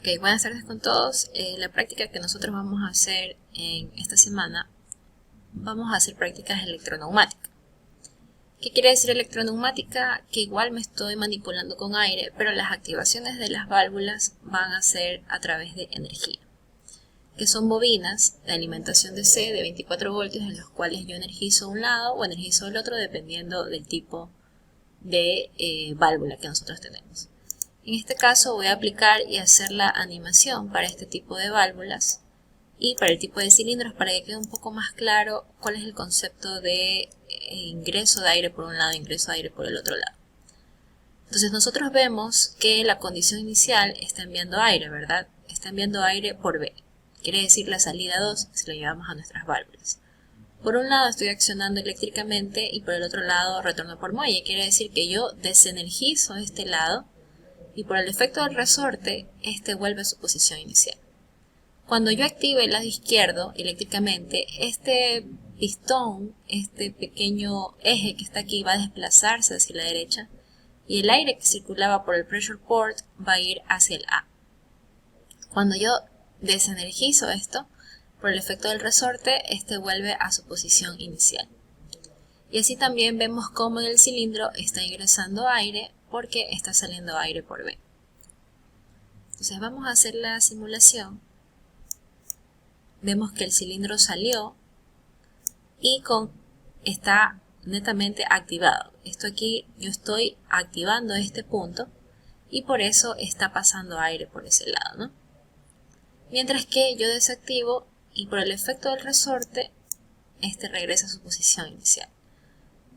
Ok, buenas tardes con todos. La práctica que nosotros vamos a hacer en esta semana, vamos a hacer prácticas electroneumáticas. ¿Qué quiere decir electroneumática? Que igual me estoy manipulando con aire, pero las activaciones de las válvulas van a ser a través de energía, que son bobinas de alimentación DC de 24 voltios en los cuales yo energizo un lado o energizo el otro dependiendo del tipo de válvula que nosotros tenemos. En este caso voy a aplicar y hacer la animación para este tipo de válvulas y para el tipo de cilindros para que quede un poco más claro cuál es el concepto de ingreso de aire por un lado e ingreso de aire por el otro lado. Entonces nosotros vemos que la condición inicial está enviando aire, ¿verdad? Está enviando aire por B. Quiere decir la salida 2 si lo llevamos a nuestras válvulas. Por un lado estoy accionando eléctricamente y por el otro lado retorno por muelle. Quiere decir que yo desenergizo este lado y por el efecto del resorte, este vuelve a su posición inicial. Cuando yo active el lado izquierdo eléctricamente, este pistón, este pequeño eje que está aquí va a desplazarse hacia la derecha y el aire que circulaba por el pressure port va a ir hacia el A. Cuando yo desenergizo esto, por el efecto del resorte, este vuelve a su posición inicial. Y así también vemos cómo en el cilindro está ingresando aire porque está saliendo aire por B. Entonces vamos a hacer la simulación. Vemos que el cilindro salió y está netamente activado. Esto aquí yo estoy activando este punto y por eso está pasando aire por ese lado, ¿no? Mientras que yo desactivo y por el efecto del resorte, este regresa a su posición inicial.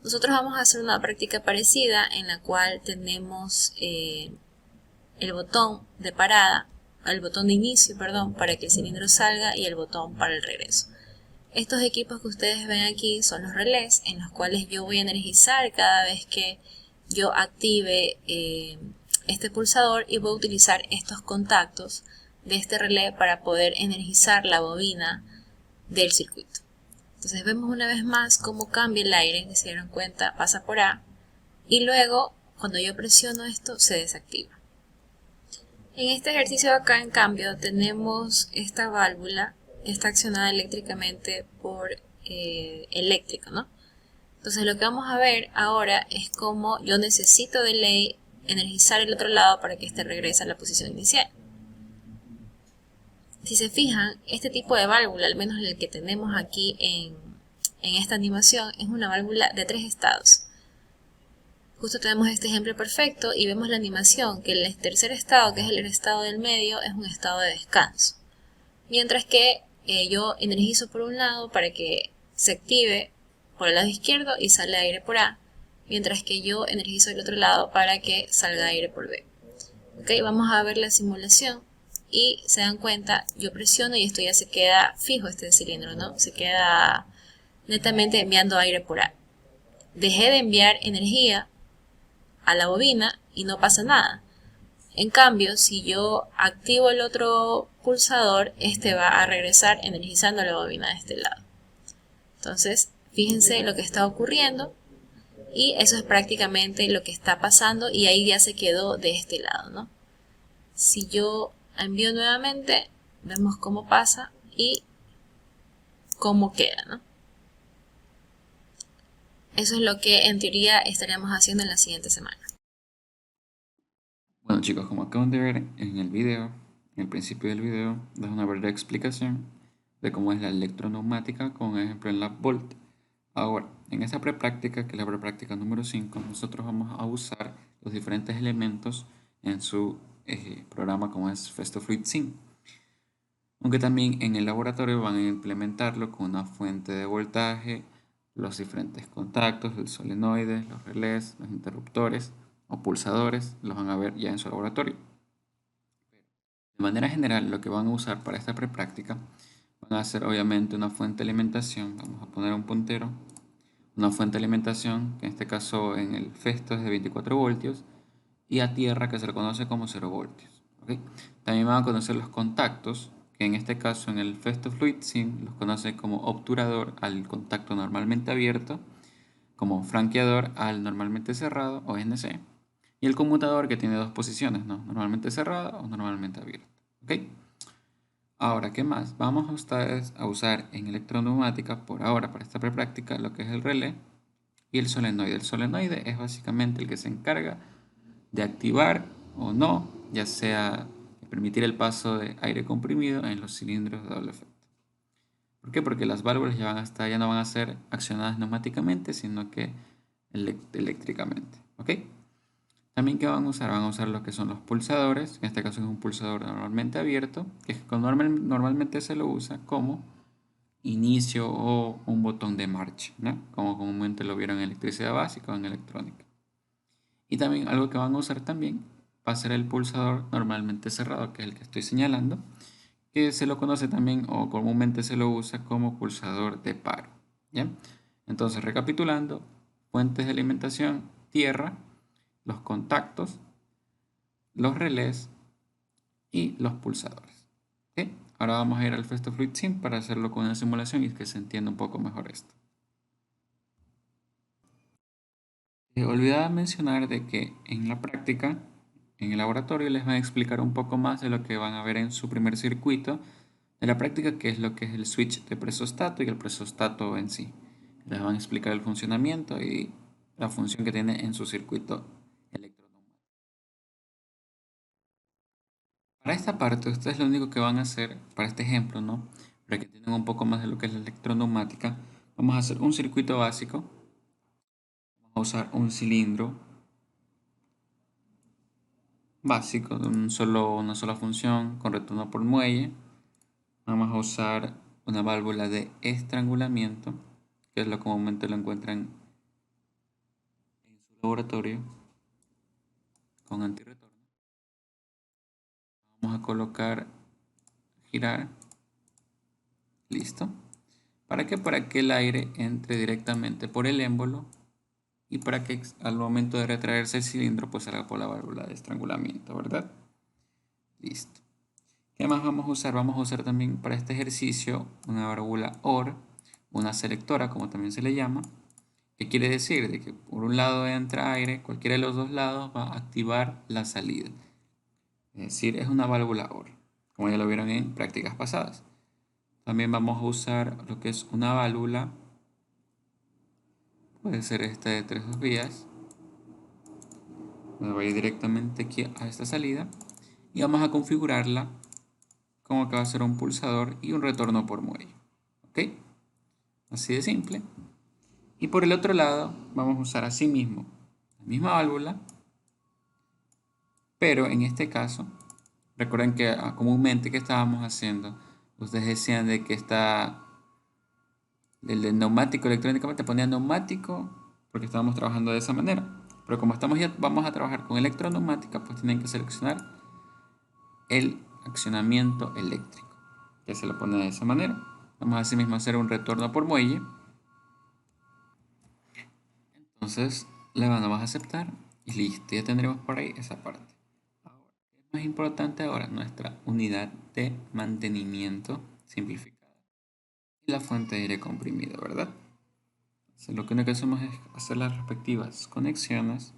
Nosotros vamos a hacer una práctica parecida en la cual tenemos el botón de parada, el botón de inicio, perdón, para que el cilindro salga y el botón para el regreso. Estos equipos que ustedes ven aquí son los relés en los cuales yo voy a energizar cada vez que yo active este pulsador y voy a utilizar estos contactos de este relé para poder energizar la bobina del circuito. Entonces vemos una vez más cómo cambia el aire, que se dieron cuenta, pasa por A y luego cuando yo presiono esto se desactiva. En este ejercicio de acá, en cambio, tenemos esta válvula, está accionada eléctricamente por eléctrico, ¿no? Entonces lo que vamos a ver ahora es cómo yo necesito de ley energizar el otro lado para que este regrese a la posición inicial. Si se fijan, este tipo de válvula, al menos el que tenemos aquí en esta animación, es una válvula de 3 estados. Justo tenemos este ejemplo perfecto y vemos la animación que el tercer estado, que es el estado del medio, es un estado de descanso. Mientras que yo energizo por un lado para que se active por el lado izquierdo y sale aire por A, mientras que yo energizo del otro lado para que salga aire por B. Ok, vamos a ver la simulación y se dan cuenta, yo presiono y esto ya se queda fijo este cilindro, ¿no? Se queda netamente enviando aire por A. Dejé de enviar energía a la bobina y no pasa nada. En cambio, si yo activo el otro pulsador, este va a regresar energizando la bobina de este lado. Entonces, fíjense lo que está ocurriendo y eso es prácticamente lo que está pasando y ahí ya se quedó de este lado, ¿no? Si yo envío nuevamente, vemos cómo pasa y cómo queda, ¿no? Eso es lo que en teoría estaríamos haciendo en la siguiente semana. Bueno chicos, como acaban de ver en el video, en el principio del video, das una breve explicación de cómo es la electroneumática con un ejemplo en la Volt. Ahora, en esta prepráctica, que es la prepráctica número 5, nosotros vamos a usar los diferentes elementos en su programa como es FestoFluid Sim. Aunque también en el laboratorio van a implementarlo con una fuente de voltaje, los diferentes contactos, el solenoide, los relés, los interruptores o pulsadores, los van a ver ya en su laboratorio. De manera general, lo que van a usar para esta prepráctica van a ser obviamente una fuente de alimentación, vamos a poner un puntero, una fuente de alimentación, que en este caso en el Festo es de 24 voltios, y a tierra, que se le conoce como 0 voltios. ¿Ok? También van a conocer los contactos, que en este caso en el Festo Fluid Sim los conoce como obturador al contacto normalmente abierto, como franqueador al normalmente cerrado o NC, y el conmutador que tiene dos posiciones, ¿no? Normalmente cerrada o normalmente abierta. ¿Ok? Ahora, ¿qué más? Vamos a ustedes a usar en electroneumática, por ahora, para esta prepráctica, lo que es el relé y el solenoide. El solenoide es básicamente el que se encarga de activar o no, ya sea permitir el paso de aire comprimido en los cilindros de doble efecto. ¿Por qué? Porque las válvulas ya no van a ser accionadas neumáticamente, sino que eléctricamente. ¿Ok? También, ¿qué van a usar? Van a usar lo que son los pulsadores. En este caso es un pulsador normalmente abierto, que normalmente se lo usa como inicio o un botón de marcha, ¿no? Como comúnmente lo vieron en electricidad básica o en electrónica. Y también algo que van a usar también va a ser el pulsador normalmente cerrado, que es el que estoy señalando, que se lo conoce también o comúnmente se lo usa como pulsador de paro. ¿Ya? Entonces, recapitulando, fuentes de alimentación, tierra, los contactos, los relés y los pulsadores. ¿Ok? Ahora vamos a ir al FestoFluid Sim para hacerlo con una simulación y que se entienda un poco mejor esto. Olvidaba mencionar de que en la práctica, en el laboratorio, les van a explicar un poco más de lo que van a ver en su primer circuito de la práctica, que es lo que es el switch de presostato y el presostato en sí. Les van a explicar el funcionamiento y la función que tiene en su circuito electroneumático. Para esta parte, ustedes lo único que van a hacer, para este ejemplo, ¿no? Para que entiendan un poco más de lo que es la electroneumática, vamos a hacer un circuito básico. Vamos a usar un cilindro básico de una sola función con retorno por muelle. Vamos a usar una válvula de estrangulamiento, que es lo comúnmente lo encuentran en su laboratorio con antirretorno. Vamos a colocar, girar, listo. ¿Para qué? Para que el aire entre directamente por el émbolo y para que al momento de retraerse el cilindro pues salga por la válvula de estrangulamiento, ¿verdad? Listo. ¿Qué más vamos a usar? Vamos a usar también para este ejercicio una válvula OR, una selectora como también se le llama. ¿Qué quiere decir? De que por un lado entra aire, cualquiera de los dos lados va a activar la salida. Es decir, es una válvula OR, como ya lo vieron en prácticas pasadas. También vamos a usar lo que es una válvula, puede ser esta de 3 vías. Me voy directamente aquí a esta salida y vamos a configurarla como que va a ser un pulsador y un retorno por muelle. ¿Ok? Así de simple. Y por el otro lado vamos a usar así mismo la misma válvula, pero en este caso, recuerden que comúnmente que estábamos haciendo, ustedes decían de que está el de neumático electrónicamente, ponía neumático porque estábamos trabajando de esa manera. Pero como vamos a trabajar con electroneumática, pues tienen que seleccionar el accionamiento eléctrico, que se lo pone de esa manera. Vamos a asimismo hacer un retorno por muelle. Entonces le vamos a aceptar y listo, ya tendremos por ahí esa parte. Ahora, ¿qué es más importante ahora? Nuestra unidad de mantenimiento simplificada y la fuente de aire comprimido, ¿verdad? Entonces, lo único que hacemos es hacer las respectivas conexiones.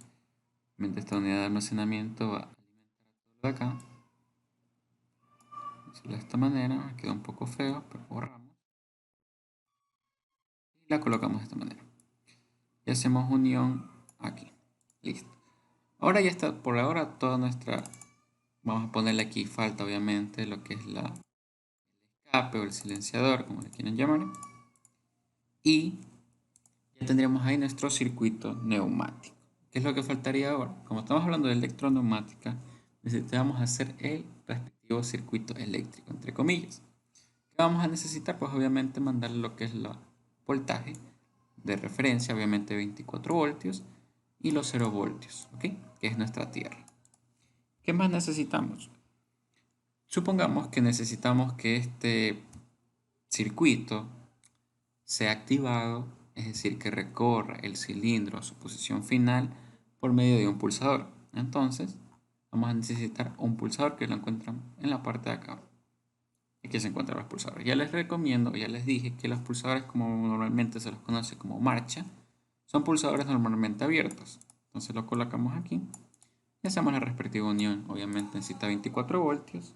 Mientras esta unidad de almacenamiento va a alimentar todo de acá. De esta manera, queda un poco feo, pero borramos. Y la colocamos de esta manera. Y hacemos unión aquí. Listo. Ahora ya está, por ahora toda nuestra, vamos a ponerle aquí falta obviamente lo que es el escape o el silenciador, como le quieren llamar. Y ya tendríamos ahí nuestro circuito neumático. ¿Qué es lo que faltaría ahora? Como estamos hablando de electroneumática, necesitamos hacer el respectivo circuito eléctrico, entre comillas. ¿Qué vamos a necesitar? Pues obviamente mandar lo que es el voltaje de referencia, obviamente 24 voltios, y los 0 voltios, ¿ok? Que es nuestra tierra. ¿Qué más necesitamos? Supongamos que necesitamos que este circuito sea activado, es decir, que recorra el cilindro a su posición final por medio de un pulsador. Entonces, vamos a necesitar un pulsador que lo encuentran en la parte de acá. Aquí se encuentran los pulsadores. Ya les recomiendo, ya les dije que los pulsadores, como normalmente se los conoce como marcha, son pulsadores normalmente abiertos. Entonces lo colocamos aquí y hacemos la respectiva unión. Obviamente necesita 24 voltios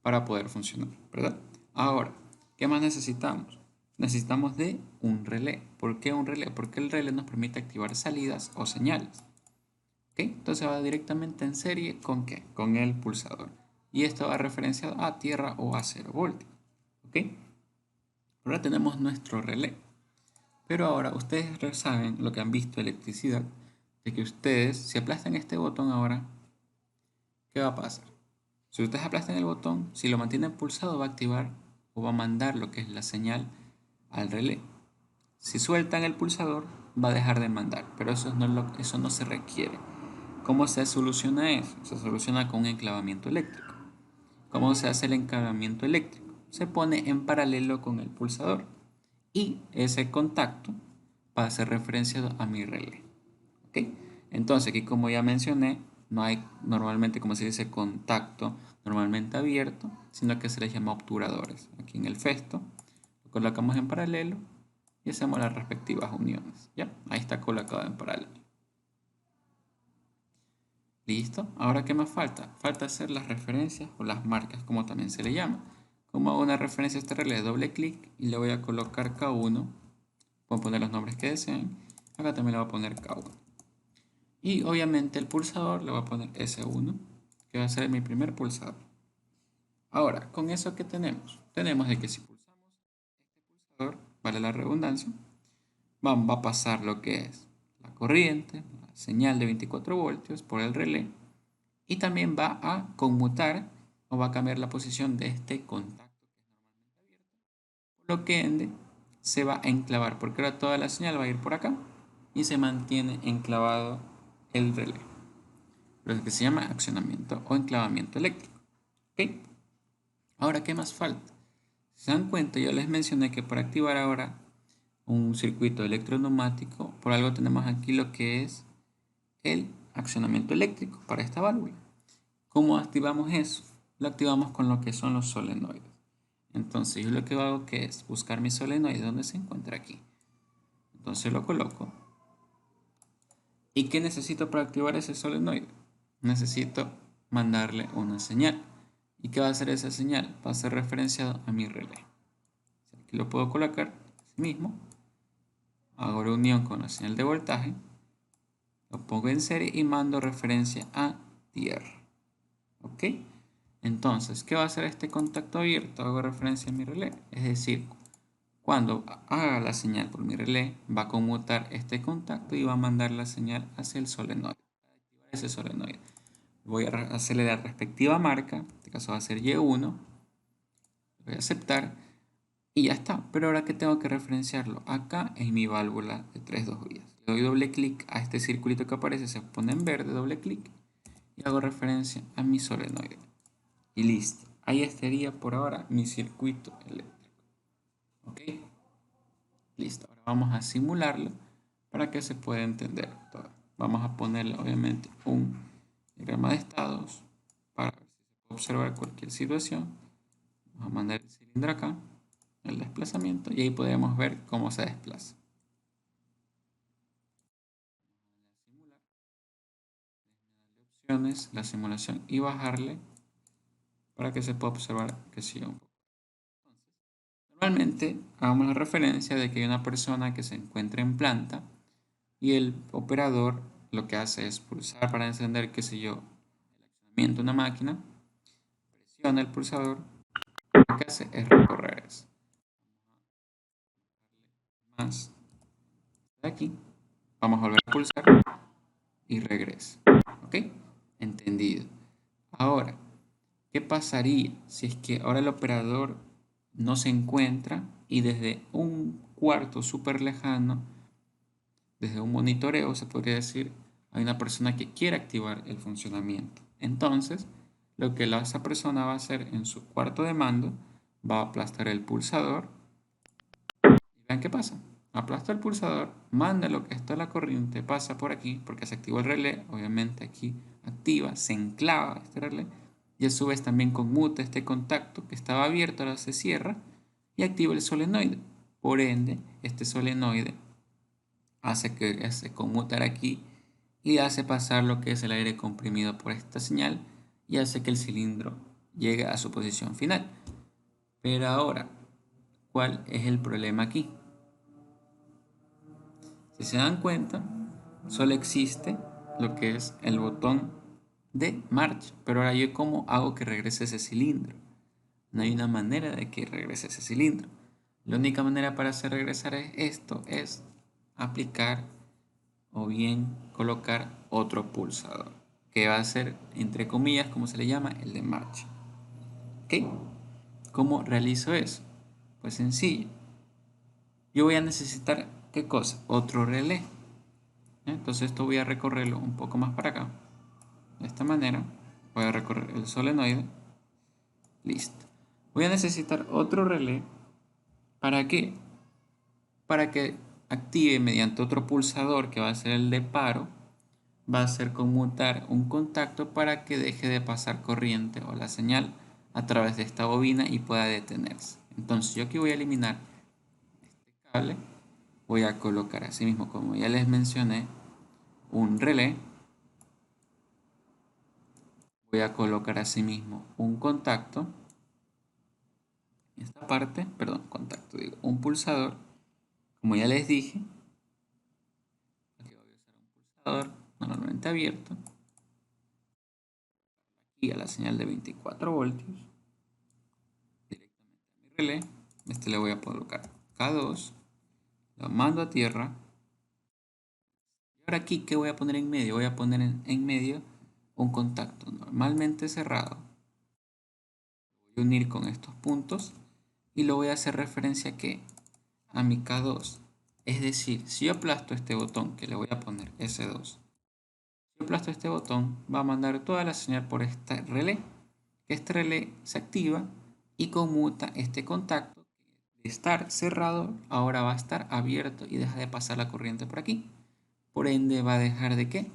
para poder funcionar, ¿verdad? Ahora, ¿qué más necesitamos? Necesitamos de un relé. ¿Por qué un relé? Porque el relé nos permite activar salidas o señales. ¿Ok? Entonces va directamente en serie ¿con qué? Con el pulsador. Y esto va referenciado a tierra o a 0 voltios. ¿Ok? Ahora tenemos nuestro relé. Pero ahora ustedes saben lo que han visto de electricidad, de que ustedes, si aplastan este botón ahora, ¿qué va a pasar? Si ustedes aplastan el botón, si lo mantienen pulsado va a activar o va a mandar lo que es la señal al relé. Si sueltan el pulsador va a dejar de mandar, pero eso no se requiere. ¿Cómo se soluciona eso? Se soluciona con un enclavamiento eléctrico. ¿Cómo se hace el enclavamiento eléctrico? Se pone en paralelo con el pulsador y ese contacto va a ser referenciado a mi relé. ¿Ok? Entonces aquí, como ya mencioné, no hay normalmente, como se dice, contacto normalmente abierto, sino que se les llama obturadores. Aquí en el festo lo colocamos en paralelo y hacemos las respectivas uniones. ¿Ya? Ahí está colocado en paralelo. ¿Listo? Ahora, ¿qué más falta? Falta hacer las referencias o las marcas, como también se le llama. Como hago una referencia a este relé, doble clic y le voy a colocar K1. Puedo poner los nombres que deseen. Acá también le voy a poner K1. Y obviamente el pulsador le voy a poner S1, que va a ser mi primer pulsador. Ahora, con eso que tenemos, de que si pulsamos este pulsador, vale la redundancia, va a pasar lo que es la corriente, la señal de 24 voltios por el relé, y también va a conmutar o va a cambiar la posición de este contacto que es normalmente abierto, por lo que ende se va a enclavar, porque ahora toda la señal va a ir por acá y se mantiene enclavado el relé, lo que se llama accionamiento o enclavamiento eléctrico. ¿Ok? Ahora, ¿qué más falta? Si se dan cuenta, yo les mencioné que para activar ahora un circuito electroneumático, por algo tenemos aquí lo que es el accionamiento eléctrico para esta válvula. ¿Cómo activamos eso? Lo activamos con lo que son los solenoides. Entonces yo lo que hago que es buscar mi solenoide donde se encuentra aquí. Entonces lo coloco. ¿Y qué necesito para activar ese solenoide? Necesito mandarle una señal. ¿Y qué va a hacer esa señal? Va a ser referenciado a mi relé. Aquí lo puedo colocar así mismo. Hago la unión con la señal de voltaje. Lo pongo en serie y mando referencia a tierra. ¿Ok? Entonces, ¿qué va a hacer este contacto abierto? Hago referencia a mi relé. Es decir, cuando haga la señal por mi relé, va a conmutar este contacto y va a mandar la señal hacia el solenoide. Para activar ese solenoide. Voy a hacerle la respectiva marca. En este caso va a ser Y1. Voy a aceptar. Y ya está. Pero ahora que tengo que referenciarlo acá en mi válvula de 3-2 vías. Le doy doble clic a este circulito que aparece, se pone en verde, doble clic. Y hago referencia a mi solenoide. Y listo. Ahí estaría por ahora mi circuito eléctrico. ¿Ok? Listo. Ahora vamos a simularlo para que se pueda entender todo. Vamos a ponerle obviamente un diagrama de estados para ver si se puede observar cualquier situación. Vamos a mandar el cilindro acá, el desplazamiento, y ahí podemos ver cómo se desplaza. Simular, opciones, la simulación y bajarle para que se pueda observar que siga un poco. Normalmente hagamos la referencia de que hay una persona que se encuentra en planta y el operador lo que hace es pulsar para encender, qué sé yo, el accionamiento de una máquina, presiona el pulsador, lo que hace es recorrer eso. Más de aquí, vamos a volver a pulsar y regresa. ¿Ok? Entendido. Ahora, ¿qué pasaría si es que ahora el operador no se encuentra y desde un cuarto súper lejano, desde un monitoreo, se podría decir, hay una persona que quiere activar el funcionamiento? Entonces, lo que esa persona va a hacer en su cuarto de mando, va a aplastar el pulsador. Y vean qué pasa. Aplasta el pulsador, manda lo que está la corriente, pasa por aquí, porque se activó el relé, obviamente aquí activa, se enclava este relé, y a su vez también conmuta este contacto que estaba abierto, ahora se cierra, y activa el solenoide. Por ende, este solenoide hace que se conmutar aquí y hace pasar lo que es el aire comprimido por esta señal y hace que el cilindro llegue a su posición final. Pero ahora, ¿cuál es el problema aquí? Si se dan cuenta, solo existe lo que es el botón de marcha. Pero ahora yo, ¿cómo hago que regrese ese cilindro? No hay una manera de que regrese ese cilindro. La única manera para hacer regresar esto es aplicar o bien colocar otro pulsador, que va a ser, entre comillas, como se le llama, el de marcha. ¿Ok? ¿Cómo realizo eso? Pues sencillo. Yo voy a necesitar, ¿qué cosa? Otro relé. Entonces esto voy a recorrerlo un poco más para acá. De esta manera voy a recorrer el solenoide. Listo. Voy a necesitar otro relé. ¿Para qué? Para que active mediante otro pulsador que va a ser el de paro. Va a hacer conmutar un contacto para que deje de pasar corriente o la señal a través de esta bobina y pueda detenerse. Entonces yo aquí voy a eliminar este cable. Voy a colocar así mismo, como ya les mencioné, un relé. Voy a colocar asimismo un contacto, en esta parte, perdón, contacto, digo, un pulsador, como ya les dije, aquí voy a usar un pulsador normalmente abierto, y a la señal de 24 voltios, directamente a mi relé, le voy a colocar K2, lo mando a tierra, y ahora aquí, ¿qué voy a poner en medio? Voy a poner en medio un contacto normalmente cerrado, voy a unir con estos puntos, y lo voy a hacer referencia a mi K2. Es decir, si yo aplasto este botón, que le voy a poner S2, si yo aplasto este botón, va a mandar toda la señal por este relé. Este relé se activa y conmuta este contacto. De estar cerrado, ahora va a estar abierto y deja de pasar la corriente por aquí. Por ende, va a dejar de ¿qué?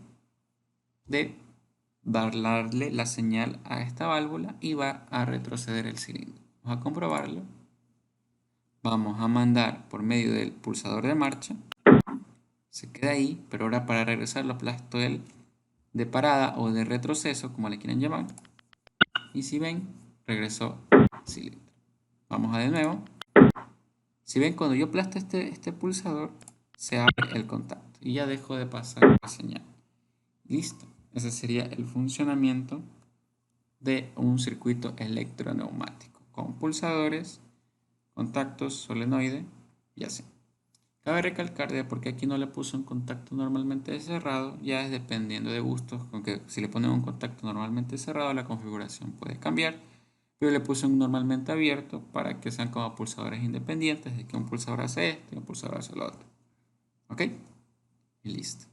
De darle la señal a esta válvula y va a retroceder el cilindro. Vamos a comprobarlo. Vamos a mandar por medio del pulsador de marcha. Se queda ahí, pero ahora para regresar lo aplasto el de parada o de retroceso, como le quieren llamar. Y si ven, regresó el cilindro. Vamos a de nuevo. Si ven, cuando yo aplasto este pulsador, se abre el contacto y ya dejó de pasar la señal. Listo. Ese sería el funcionamiento de un circuito electroneumático con pulsadores, contactos, solenoide y así. Cabe recalcar de porque aquí no le puse un contacto normalmente cerrado, ya es dependiendo de gustos, aunque si le ponen un contacto normalmente cerrado la configuración puede cambiar, pero le puse un normalmente abierto para que sean como pulsadores independientes, de que un pulsador hace esto y un pulsador hace lo otro. ¿Ok? Y listo.